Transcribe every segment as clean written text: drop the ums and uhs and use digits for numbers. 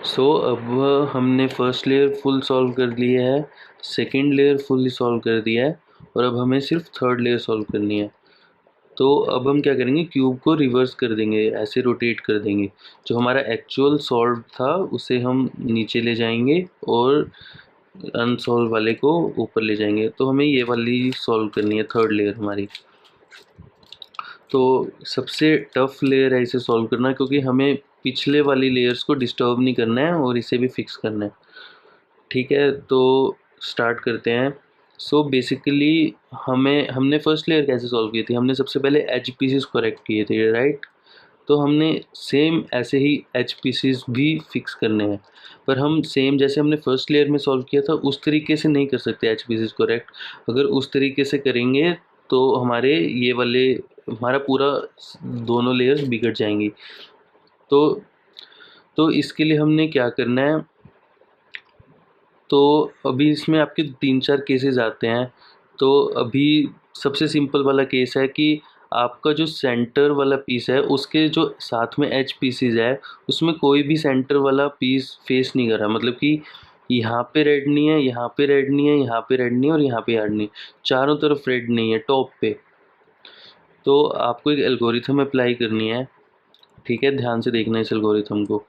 सो अब हमने first layer full solve कर लिया है, सेकंड लेयर फुल्ली सॉल्व कर दिया है और अब हमें सिर्फ थर्ड लेयर सॉल्व करनी है। तो अब हम क्या करेंगे, क्यूब को रिवर्स कर देंगे, ऐसे रोटेट कर देंगे। जो हमारा एक्चुअल सॉल्व था उसे हम नीचे ले जाएंगे और अनसॉल्व वाले को ऊपर ले जाएंगे। तो हमें ये वाली सॉल्व करनी है, थर्ड लेयर हमारी। तो सबसे टफ लेयर है इसे सॉल्व करना, क्योंकि हमें पिछले वाली लेयर्स को डिस्टर्ब नहीं करना है और इसे भी फिक्स करना है। ठीक है, तो स्टार्ट करते हैं। सो बेसिकली हमने फर्स्ट लेयर कैसे सॉल्व की थी, हमने सबसे पहले एच पीसेस करेक्ट किए थे, राइट। तो हमने सेम ऐसे ही एच पीसेस भी फिक्स करने हैं, पर हम सेम जैसे हमने फर्स्ट लेयर में सॉल्व किया था उस तरीके से नहीं कर सकते एच पीसेस करेक्ट। अगर उस तरीके से करेंगे तो हमारे ये वाले हमारा पूरा दोनों लेयर्स बिगड़ जाएंगी। तो इसके लिए हमने क्या करना है, तो अभी इसमें आपके 3-4 केसेस आते हैं। तो अभी सबसे सिंपल वाला केस है कि आपका जो सेंटर वाला पीस है उसके जो साथ में एच पीसेस है उसमें कोई भी सेंटर वाला पीस फेस नहीं कर रहा, मतलब कि यहाँ पे रेड नहीं है, यहाँ पे रेड नहीं है, यहाँ पे रेड नहीं है और यहाँ पे रेड नहीं, चारों तरफ रेड नहीं है टॉप पे। तो आपको एक एल्गोरिथम अप्लाई करनी है। ठीक है, ध्यान से देखना इस एल्गोरिथम को।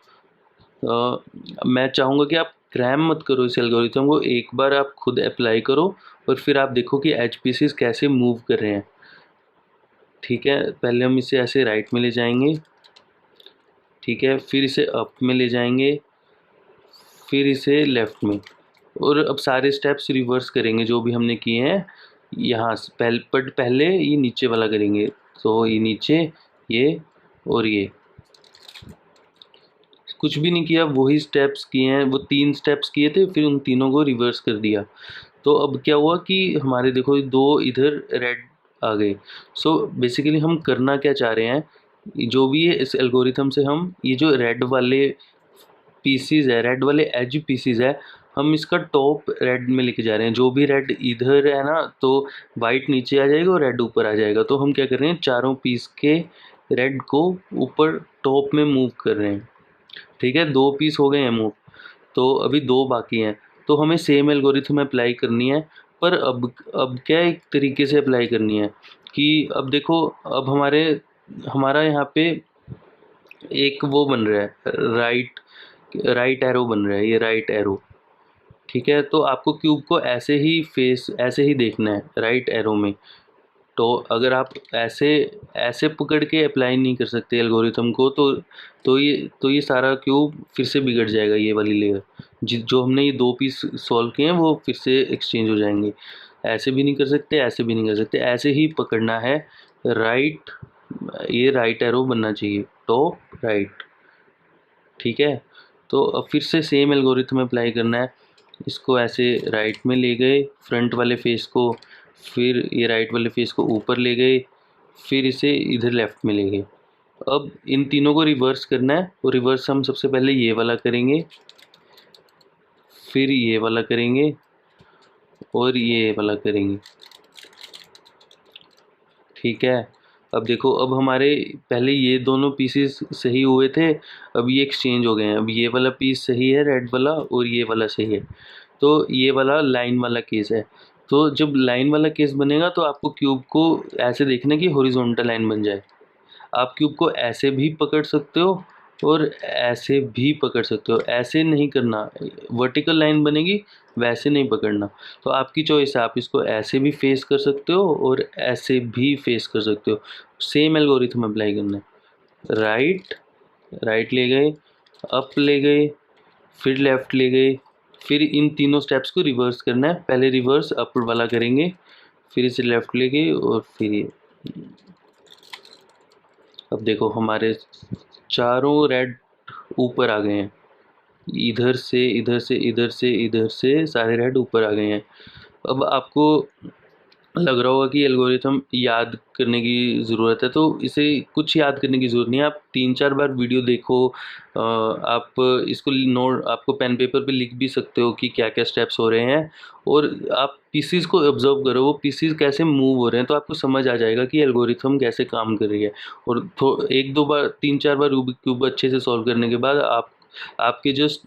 मैं चाहूँगा कि आप क्रैम मत करो इस एल्गोरिथम को, एक बार आप खुद अप्लाई करो और फिर आप देखो कि एच पीसेस कैसे मूव कर रहे हैं। ठीक है, पहले हम इसे ऐसे राइट में ले जाएंगे, ठीक है, फिर इसे अप में ले जाएंगे, फिर इसे लेफ़्ट में, और अब सारे स्टेप्स रिवर्स करेंगे जो भी हमने किए हैं यहाँ से। पहले ये नीचे वाला करेंगे, तो ये नीचे, ये और ये कुछ भी नहीं किया, वही स्टेप्स किए हैं, वो 3 स्टेप्स किए थे, फिर उन तीनों को रिवर्स कर दिया। तो अब क्या हुआ कि हमारे देखो 2 इधर रेड आ गए। सो बेसिकली हम करना क्या चाह रहे हैं, जो भी है इस एल्गोरिथम से हम ये जो रेड वाले पीसीज है, रेड वाले एज पीसीज है, हम इसका टॉप रेड में लेके जा रहे हैं। जो भी रेड इधर है ना, तो वाइट नीचे आ जाएगा और रेड ऊपर आ जाएगा। तो हम क्या कर रहे हैं, चारों पीस के रेड को ऊपर टॉप में मूव कर रहे हैं। ठीक है, 2 पीस हो गए हैं मूव, तो अभी 2 बाकी हैं। तो हमें सेम एल्गोरिथम अप्लाई करनी है, पर अब क्या एक तरीके से अप्लाई करनी है कि अब देखो, अब हमारा यहाँ पे एक वो बन रहा है, राइट एरो बन रहा है, ये राइट एरो। ठीक है, तो आपको क्यूब को ऐसे ही देखना है राइट एरो में। तो अगर आप ऐसे ऐसे पकड़ के अप्लाई नहीं कर सकते एल्गोरिथम को, तो ये सारा क्यूब फिर से बिगड़ जाएगा। ये वाली लेयर जो हमने ये 2 पीस सॉल्व किए हैं वो फिर से एक्सचेंज हो जाएंगे। ऐसे भी नहीं कर सकते, ऐसे भी नहीं कर सकते, ऐसे ही पकड़ना है। राइट, ये राइट एरो बनना चाहिए, टॉप राइट। ठीक है, तो अब फिर से सेम एल्गोरिथम अप्लाई करना है। इसको ऐसे राइट में ले गए, फ्रंट वाले फेस को, फिर ये राइट वाले फेस को ऊपर ले गए, फिर इसे इधर लेफ्ट में ले गए। अब इन तीनों को रिवर्स करना है, और रिवर्स हम सबसे पहले ये वाला करेंगे, फिर ये वाला करेंगे और ये वाला करेंगे। ठीक है, अब देखो, अब हमारे पहले ये दोनों पीसेस सही हुए थे, अब ये एक्सचेंज हो गए हैं। अब ये वाला पीस सही है रेड वाला, और ये वाला सही है। तो ये वाला लाइन वाला केस है। तो जब लाइन वाला केस बनेगा तो आपको क्यूब को ऐसे देखना कि हॉरिजॉन्टल लाइन बन जाए। आप क्यूब को ऐसे भी पकड़ सकते हो और ऐसे भी पकड़ सकते हो, ऐसे नहीं करना, वर्टिकल लाइन बनेगी, वैसे नहीं पकड़ना। तो आपकी चॉइस है, आप इसको ऐसे भी फेस कर सकते हो और ऐसे भी फेस कर सकते हो। सेम एल्गोरिथम अप्लाई करना है। राइट, राइट ले गए, अप ले गए, फिर लेफ़्ट ले गए, फिर इन तीनों स्टेप्स को रिवर्स करना है। पहले रिवर्स अप वाला करेंगे, फिर इसे लेफ़्ट ले गए और फिर ये। अब देखो हमारे चारों रेड ऊपर आ गए हैं, इधर से इधर से इधर से इधर से सारे रेड ऊपर आ गए हैं। अब आपको लग रहा होगा कि एल्गोरिथम याद करने की ज़रूरत है, तो इसे कुछ याद करने की ज़रूरत नहीं है। आप 3-4 बार वीडियो देखो, आप इसको नोट, आपको पेन पेपर पे लिख भी सकते हो कि क्या क्या स्टेप्स हो रहे हैं, और आप पीसीज को ऑब्जर्व करो, वो पीसीज कैसे मूव हो रहे हैं, तो आपको समझ आ जाएगा कि एल्गोरिथम कैसे काम कर रही है। और 1-2 बार, 3-4 बार रूबिक क्यूब अच्छे से सॉल्व करने के बाद आप आपके जस्ट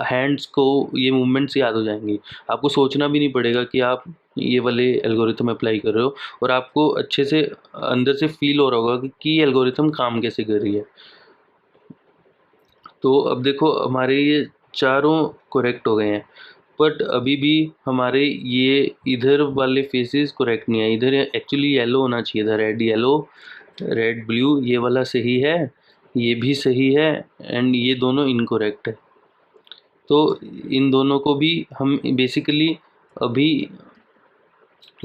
हैंड्स को ये मूवमेंट्स याद हो जाएंगी। आपको सोचना भी नहीं पड़ेगा कि आप ये वाले एल्गोरिथम अप्लाई कर रहे हो, और आपको अच्छे से अंदर से फील हो रहा होगा कि ये एल्गोरिथम काम कैसे कर रही है। तो अब देखो हमारे ये चारों करेक्ट हो गए हैं, बट अभी भी हमारे ये इधर वाले फेसेस करेक्ट नहीं है। इधर एक्चुअली येलो होना चाहिए था, रेड येलो, रेड ब्लू, ये वाला सही है, ये भी सही है, एंड ये दोनों इनकरेक्ट है। तो इन दोनों को भी हम बेसिकली अभी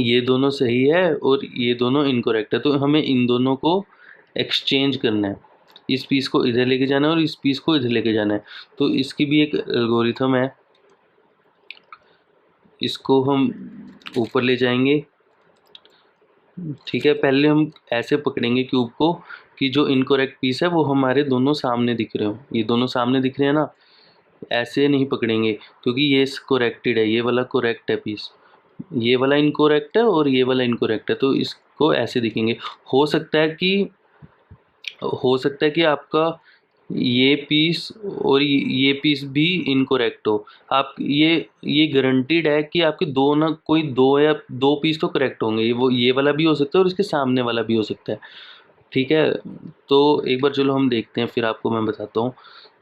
ये दोनों सही है और ये दोनों इनकरेक्ट है, तो हमें इन दोनों को एक्सचेंज करना है। इस पीस को इधर लेके जाना है और इस पीस को इधर लेके जाना है। तो इसकी भी एक एल्गोरिथम है। इसको हम ऊपर ले जाएंगे, ठीक है। पहले हम ऐसे पकड़ेंगे क्यूब को कि जो इनकरेक्ट पीस है वो हमारे दोनों सामने दिख रहे हो। ये दोनों सामने दिख रहे हैं ना, ऐसे नहीं पकड़ेंगे क्योंकि ये करेक्टेड है, ये वाला करेक्ट है पीस, ये वाला इनकरेक्ट है और ये वाला इनकरेक्ट है, तो इसको ऐसे दिखेंगे। हो सकता है कि आपका ये पीस और ये पीस भी इनकरेक्ट हो। आप ये गारंटीड है कि आपके दो ना कोई दो या दो पीस तो करेक्ट होंगे। वो ये वाला भी हो सकता है और इसके सामने वाला भी हो सकता है, ठीक है। तो एक बार चलो हम देखते हैं, फिर आपको मैं बताता हूँ।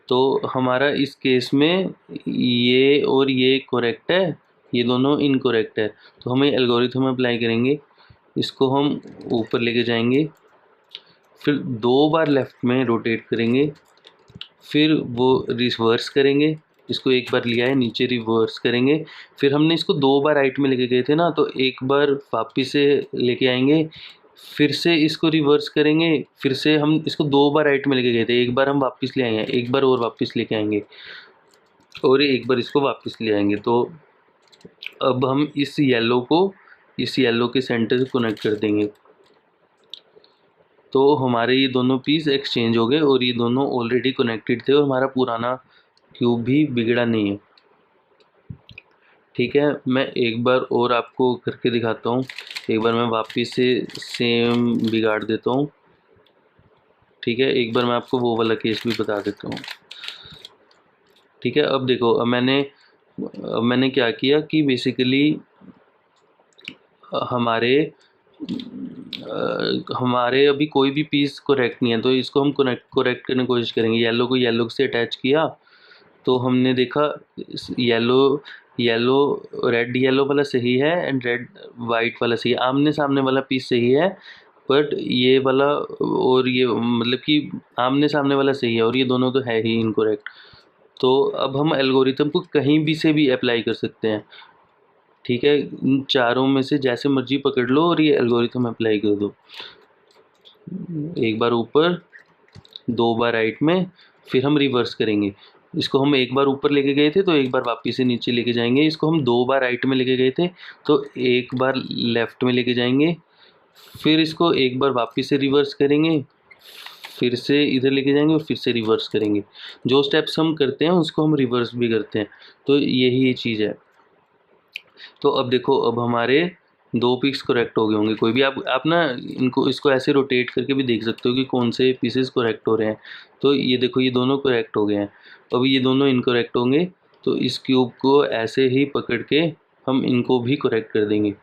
तो हमारा इस केस में ये और ये करेक्ट है, ये दोनों इनकरेक्ट है, तो हमें एल्गोरिथम अप्लाई करेंगे। इसको हम ऊपर लेके जाएंगे, फिर 2 बार लेफ़्ट में रोटेट करेंगे, फिर वो रिवर्स करेंगे। इसको एक बार लिया है नीचे, रिवर्स करेंगे। फिर हमने इसको 2 बार राइट में लेके गए थे ना, तो एक बार वापस से लेके आएंगे, फिर से इसको रिवर्स करेंगे, फिर से हम इसको 2 बार राइट में लेके गए थे, एक बार हम वापस ले आएंगे, एक बार और वापस लेके आएंगे, और एक बार इसको वापस ले आएंगे। तो अब हम इस येलो को इस येलो के सेंटर से कनेक्ट कर देंगे। तो हमारे ये दोनों पीस एक्सचेंज हो गए और ये दोनों ऑलरेडी कनेक्टेड थे और हमारा पुराना क्यूब भी बिगड़ा नहीं है, ठीक है। मैं एक बार और आपको करके दिखाता हूँ। एक बार मैं वापस से सेम बिगाड़ देता हूँ, ठीक है। एक बार मैं आपको वो वाला केस भी बता देता हूँ, ठीक है। अब देखो, अब मैंने क्या किया कि बेसिकली हमारे अभी कोई भी पीस करेक्ट नहीं है, तो इसको हम करेक्ट करने की कोशिश करेंगे। येलो को येलो से अटैच किया, तो हमने देखा येलो रेड येलो वाला सही है एंड रेड वाइट वाला सही है, आमने सामने वाला पीस सही है, बट ये वाला और ये मतलब कि आमने सामने वाला सही है और ये दोनों तो है ही इनकरेक्ट। तो अब हम एल्गोरिथम को कहीं भी से भी अप्लाई कर सकते हैं, ठीक है। इन चारों में से जैसे मर्जी पकड़ लो और ये एल्गोरिथम अप्लाई कर दो। एक बार ऊपर, 2 बार राइट में, फिर हम रिवर्स करेंगे। इसको हम एक बार ऊपर लेके गए थे तो एक बार वापस से नीचे लेके जाएंगे। इसको हम 2 बार राइट में लेके गए थे तो एक बार लेफ़्ट में लेके जाएंगे, फिर इसको एक बार वापस से रिवर्स करेंगे, फिर से इधर लेके जाएंगे और फिर से रिवर्स करेंगे। जो स्टेप्स हम करते हैं उसको हम रिवर्स भी करते हैं, तो यही चीज़ है। तो अब देखो, अब हमारे 2 पीस करेक्ट हो गए होंगे। कोई भी आप ना इसको ऐसे रोटेट करके भी देख सकते हो कि कौन से पीसेस करेक्ट हो रहे हैं। तो ये देखो, ये दोनों करेक्ट हो गए हैं। अब ये दोनों इनकरेक्ट होंगे, तो इस क्यूब को ऐसे ही पकड़ के हम इनको भी करेक्ट कर देंगे।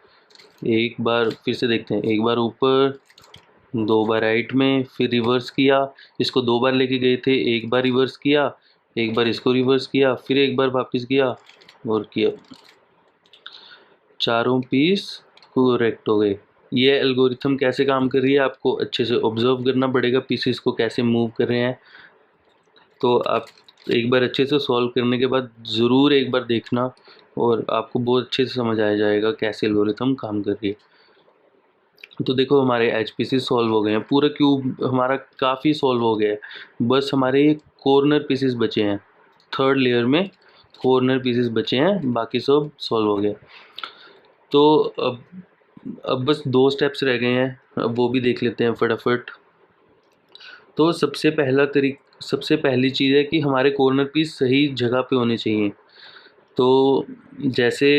एक बार फिर से देखते हैं, एक बार ऊपर, 2 बार राइट में, फिर रिवर्स किया। इसको 2 बार लेके गए थे, एक बार रिवर्स किया, एक बार इसको रिवर्स किया, फिर एक बार वापस किया और किया। चारों पीस करेक्ट हो गए। ये एल्गोरिथम कैसे काम कर रही है आपको अच्छे से ऑब्जर्व करना पड़ेगा, पीसेस को कैसे मूव कर रहे हैं। तो आप एक बार अच्छे से सॉल्व करने के बाद ज़रूर एक बार देखना और आपको बहुत अच्छे से समझ आ जाएगा कैसे एल्गोरिथम काम कर रही है। तो देखो, हमारे एच पीसेस सॉल्व हो गए हैं, पूरा क्यूब हमारा काफ़ी सॉल्व हो गया है। बस हमारे ये कॉर्नर पीसेस बचे हैं, थर्ड लेयर में कॉर्नर पीसेस बचे हैं, बाकी सब सॉल्व हो गया। तो अब बस 2 स्टेप्स रह गए हैं, अब वो भी देख लेते हैं फटाफट। तो सबसे पहली चीज़ है कि हमारे कॉर्नर पीस सही जगह पे होने चाहिए। तो जैसे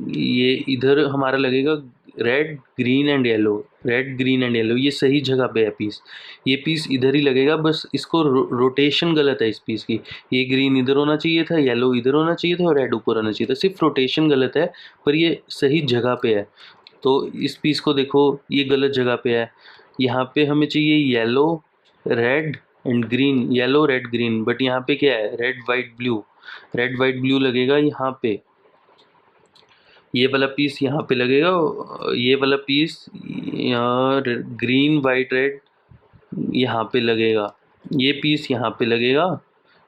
ये इधर हमारा लगेगा red, green and yellow, red green and yellow, ये सही जगह पे है पीस। ये पीस इधर ही लगेगा, बस इसको रोटेशन गलत है इस पीस की। ये ग्रीन इधर होना चाहिए था, येलो इधर होना चाहिए था और रेड ऊपर होना चाहिए था, सिर्फ रोटेशन गलत है, पर ये सही जगह पे है। तो इस पीस को देखो, ये गलत जगह पे है। यहाँ पे हमें चाहिए yellow red and green, yellow red green, but यहाँ पे क्या है, red white blue. Red white blue लगेगा यहाँ पे, ये वाला पीस यहाँ पे लगेगा, ये वाला पीस ग्रीन वाइट रेड यहाँ पे लगेगा, ये पीस यहाँ पे लगेगा।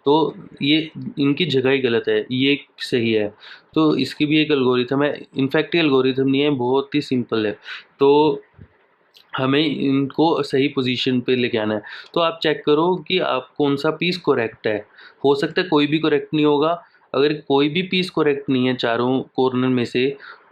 तो ये इनकी जगह ही गलत है, ये सही है। तो इसकी भी एक एल्गोरिथम है, इनफैक्ट ये एल्गोरिथम नहीं है, बहुत ही सिंपल है। तो हमें इनको सही पोजीशन पे लेके आना है। तो आप चेक करो कि आप कौन सा पीस करेक्ट है। हो सकता है कोई भी करेक्ट नहीं होगा। अगर कोई भी पीस करेक्ट नहीं है चारों कॉर्नर में से,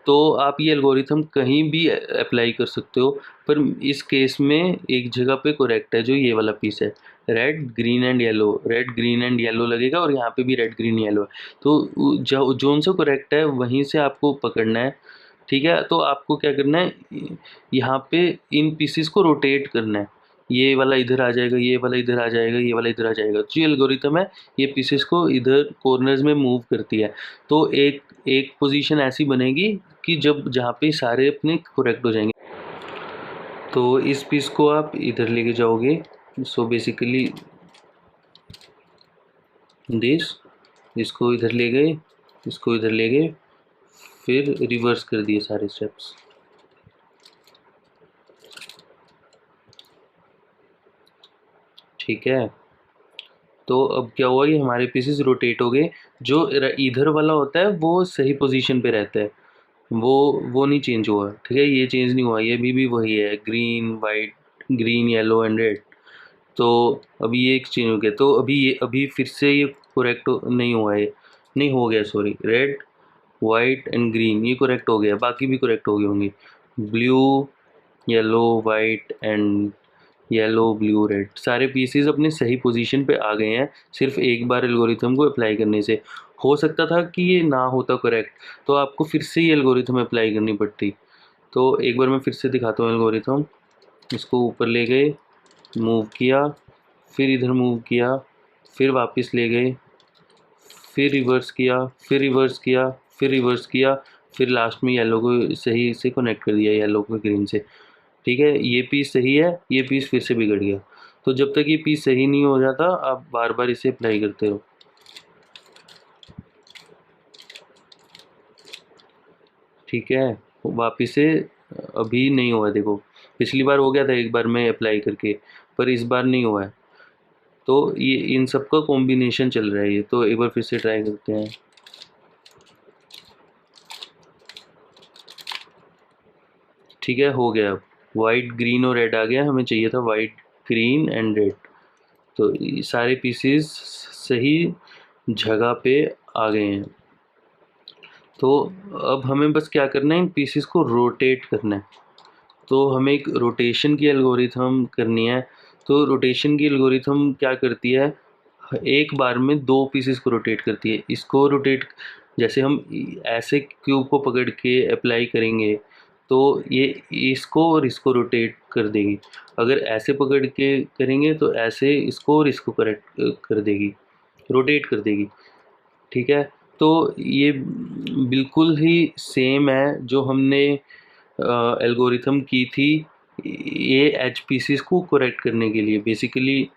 तो आप ये एल्गोरिथम कहीं भी अप्लाई कर सकते हो। पर इस केस में एक जगह पे करेक्ट है, जो ये वाला पीस है, red green and yellow. Red green and yellow लगेगा और यहाँ पे भी रेड ग्रीन येलो है। तो जो जोन से करेक्ट है वहीं से आपको पकड़ना है। ठीक है, तो आपको क्या करना है, यहाँ पे इन पीसेस को रोटेट करना है। ये वाला इधर आ जाएगा, ये वाला इधर आ जाएगा, ये वाला इधर आ जाएगा। जो एल्गोरिथम है, ये पीसेस को इधर कॉर्नर्स में मूव करती है। तो एक एक पोजीशन ऐसी बनेगी कि जब जहाँ पे सारे अपने करेक्ट हो जाएंगे। तो इस पीस को आप इधर लेके जाओगे। सो बेसिकली दिस, इसको इधर ले गए, इसको इधर ले गए, फिर रिवर्स कर दिए सारे स्टेप्स। ठीक है, तो अब क्या हुआ, ये हमारे पीसेस रोटेट हो गए। जो इधर वाला होता है वो सही पोजीशन पे रहता है, वो नहीं चेंज हुआ। ठीक है, ये चेंज नहीं हुआ, ये भी वही है, green white, green yellow and red. तो अभी ये एक चेंज हो गया। तो अभी फिर से ये करेक्ट नहीं हुआ है, नहीं हो गया, sorry. Red white and green ये करेक्ट हो गया, बाकी भी करेक्ट हो गए होंगे। Blue yellow white and yellow blue red, सारे पीसेस अपने सही पोजीशन पे आ गए हैं, सिर्फ एक बार एल्गोरिथम को अप्लाई करने से। हो सकता था कि ये ना होता करेक्ट, तो आपको फिर से ये एल्गोरिथम अप्लाई करनी पड़ती। तो एक बार मैं फिर से दिखाता हूँ एल्गोरिथम। इसको ऊपर ले गए, मूव किया, फिर इधर मूव किया, फिर वापस ले गए, फिर रिवर्स किया, फिर रिवर्स किया, फिर रिवर्स किया, फिर लास्ट में येलो को सही से कनेक्ट कर दिया, येलो को ग्रीन से। ठीक है, ये पीस सही है, ये पीस फिर से बिगड़ गया। तो जब तक ये पीस सही नहीं हो जाता, आप बार बार इसे अप्लाई करते रहो। ठीक है, वापिस से अभी नहीं हुआ, देखो पिछली बार हो गया था एक बार में अप्लाई करके, पर इस बार नहीं हुआ है। तो ये इन सब का कॉम्बिनेशन चल रहा है ये। तो एक बार फिर से ट्राई करते हैं। ठीक है, हो गया। वाइट ग्रीन और रेड आ गया, हमें चाहिए था वाइट ग्रीन एंड रेड। तो ये सारे पीसेस सही जगह पे आ गए हैं। तो अब हमें बस क्या करना है, इन पीसेस को रोटेट करना है। तो हमें एक रोटेशन की एल्गोरिथम करनी है। तो रोटेशन की एल्गोरिथम क्या करती है, एक बार में दो पीसेस को रोटेट करती है। इसको रोटेट, जैसे हम ऐसे क्यूब को पकड़ के अप्लाई करेंगे, तो ये इसको और इसको रोटेट कर देगी। अगर ऐसे पकड़ के करेंगे तो ऐसे इसको और इसको करेक्ट कर देगी, रोटेट कर देगी। ठीक है, तो ये बिल्कुल ही सेम है जो हमने एल्गोरिथम की थी ये एच पीसीस को करेक्ट करने के लिए। बेसिकली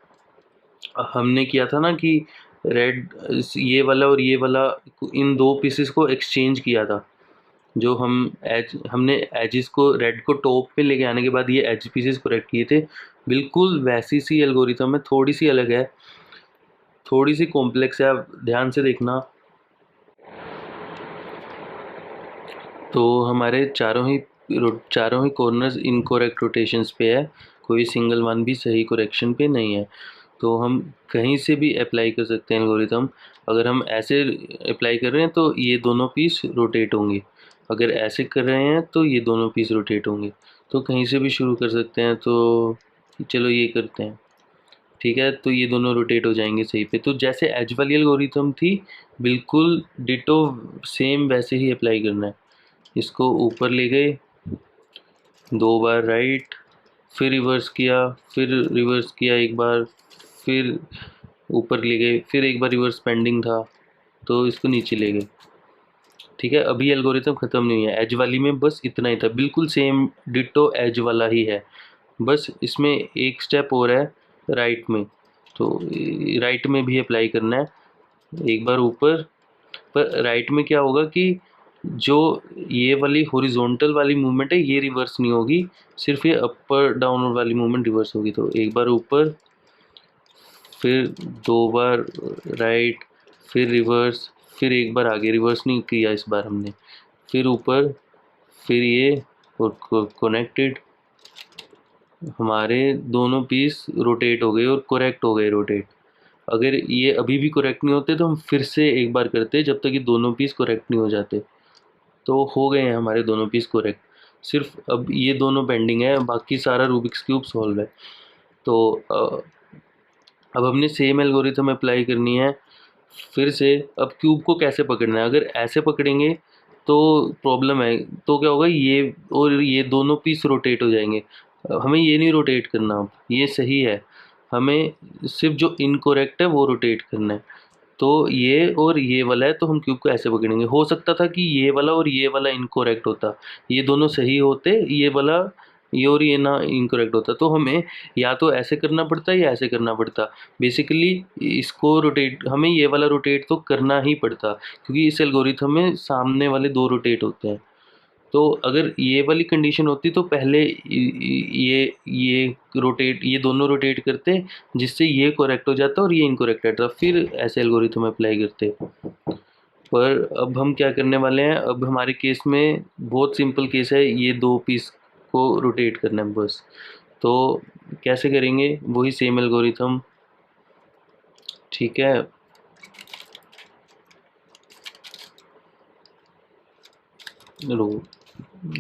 हमने किया था ना कि रेड, ये वाला और ये वाला, इन दो पीसेस को एक्सचेंज किया था। जो हमने एजेस को, रेड को टॉप पे लेके आने के बाद ये एज पीसेस करेक्ट किए थे। बिल्कुल वैसी सी एल्गोरिथम है, थोड़ी सी अलग है, थोड़ी सी कॉम्प्लेक्स है, आप ध्यान से देखना। तो हमारे चारों ही कॉर्नर्स इनकरेक्ट रोटेशंस पे है, कोई सिंगल वन भी सही करेक्शन पे नहीं है। तो हम कहीं से भी अप्लाई कर सकते हैं एल्गोरिथम। अगर हम ऐसे अप्लाई कर रहे हैं तो ये दोनों पीस रोटेट होंगे, अगर ऐसे कर रहे हैं तो ये दोनों पीस रोटेट होंगे। तो कहीं से भी शुरू कर सकते हैं। तो चलो ये करते हैं। ठीक है, तो ये दोनों रोटेट हो जाएंगे सही पे। तो जैसे एज वाली एल्गोरिथम थी, बिल्कुल डिटो सेम वैसे ही अप्लाई करना है। इसको ऊपर ले गए, 2 बार राइट, फिर रिवर्स किया, फिर रिवर्स किया एक बार, फिर ऊपर ले गए, फिर एक बार रिवर्स पेंडिंग था तो इसको नीचे ले गए। ठीक है, अभी एल्गोरिथम ख़त्म नहीं है, एज वाली में बस इतना ही था, बिल्कुल सेम डिट्टो एज वाला ही है, बस इसमें एक स्टेप और है राइट में, तो राइट में भी अप्लाई करना है। एक बार ऊपर, पर राइट में क्या होगा कि जो ये वाली हॉरिजॉन्टल वाली मूवमेंट है ये रिवर्स नहीं होगी, सिर्फ ये अपर डाउनवर्ड वाली मूवमेंट रिवर्स होगी। तो एक बार ऊपर, फिर 2 बार राइट, फिर रिवर्स, फिर एक बार आगे, रिवर्स नहीं किया इस बार हमने, फिर ऊपर, फिर ये और कनेक्टेड, हमारे दोनों पीस रोटेट हो गए और करेक्ट हो गए रोटेट। अगर ये अभी भी करेक्ट नहीं होते तो हम फिर से एक बार करते जब तक ये दोनों पीस करेक्ट नहीं हो जाते। तो हो गए हैं हमारे दोनों पीस करेक्ट, सिर्फ अब ये दोनों पेंडिंग है, बाकी सारा रूबिक्स क्यूब सॉल्व है। तो अब हमने सेम एल्गोरिथम अप्लाई करनी है फिर से। अब क्यूब को कैसे पकड़ना है, अगर ऐसे पकड़ेंगे तो प्रॉब्लम है, तो क्या होगा, ये और ये दोनों पीस रोटेट हो जाएंगे। हमें ये नहीं रोटेट करना, अब ये सही है, हमें सिर्फ जो इनकोरेक्ट है वो रोटेट करना है। तो ये और ये वाला है तो हम क्यूब को ऐसे पकड़ेंगे। हो सकता था कि ये वाला और ये वाला इनकोरेक्ट होता, ये दोनों सही होते, ये वाला ये और ये ना इनकोरेक्ट होता, तो हमें या तो ऐसे करना पड़ता या ऐसे करना पड़ता। बेसिकली इसको रोटेट, हमें ये वाला रोटेट तो करना ही पड़ता, क्योंकि इस एल्गोरिथम में सामने वाले 2 रोटेट होते हैं। तो अगर ये वाली कंडीशन होती तो पहले ये रोटेट, ये दोनों रोटेट करते, जिससे ये करेक्ट हो जाता और ये इनकरेक्ट रहता, फिर ऐसे एल्गोरिथम अप्लाई करते। पर अब हम क्या करने वाले हैं, अब हमारे केस में बहुत सिंपल केस है, ये 2 पीस को रोटेट करना है बस। तो कैसे करेंगे, वही सेम एल्गोरिथम। ठीक है,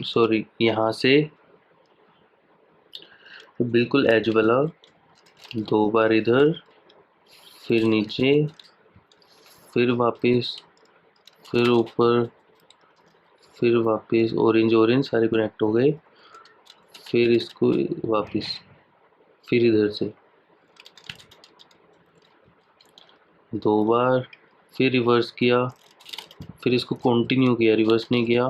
सॉरी, यहाँ से बिल्कुल एज वाला 2 बार इधर, फिर नीचे, फिर वापस, फिर ऊपर, फिर वापस, ऑरेंज ऑरेंज सारे कनेक्ट हो गए, फिर इसको वापस, फिर इधर से 2 बार, फिर रिवर्स किया, फिर इसको कंटिन्यू किया, रिवर्स नहीं किया,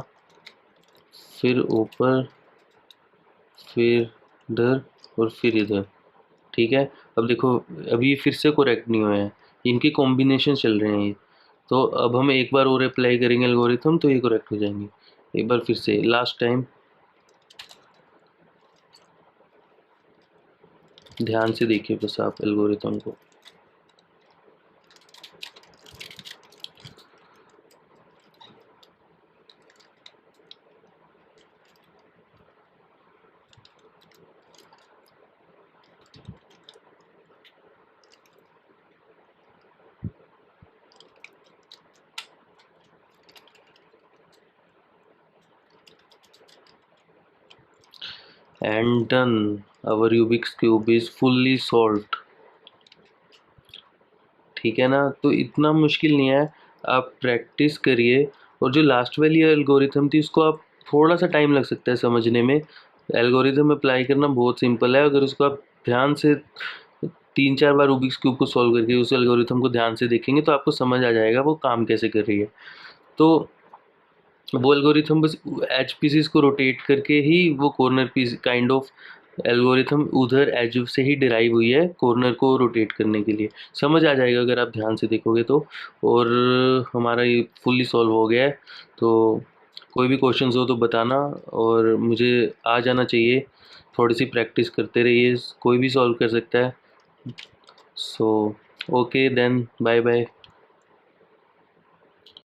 फिर ऊपर, फिर इधर और फिर इधर। ठीक है, अब देखो अभी फिर से करेक्ट नहीं हुए हैं, इनके कॉम्बिनेशन चल रहे हैं ये। तो अब हम एक बार और अप्लाई करेंगे एल्गोरिथम तो ये करेक्ट हो जाएंगे। एक बार फिर से लास्ट टाइम, ध्यान से देखिए बस आप एल्गोरिथम को। And done, our Rubik's cube is fully solved. ठीक है ना, तो इतना मुश्किल नहीं है, आप प्रैक्टिस करिए। और जो लास्ट वाली एल्गोरिथम थी उसको आप, थोड़ा सा टाइम लग सकता है समझने में, एल्गोरिथम अप्लाई करना बहुत सिंपल है। अगर उसको आप ध्यान से 3-4 बार रूबिक्स क्यूब को सॉल्व करके उस एल्गोरिथम को ध्यान से देखेंगे तो आपको समझ आ जाएगा वो काम कैसे कर रही है। तो वो एल्गोरिथम बस एज पीसीस को रोटेट करके ही, वो corner piece kind of algorithm उधर एज से ही डिराइव हुई है कॉर्नर को रोटेट करने के लिए। समझ आ जाएगा अगर आप ध्यान से देखोगे तो। और हमारा ये फुल्ली सॉल्व हो गया है। तो कोई भी क्वेश्चंस हो तो बताना, और मुझे आ जाना चाहिए, थोड़ी सी प्रैक्टिस करते रहिए, कोई भी सॉल्व कर सकता है। So okay then, bye bye.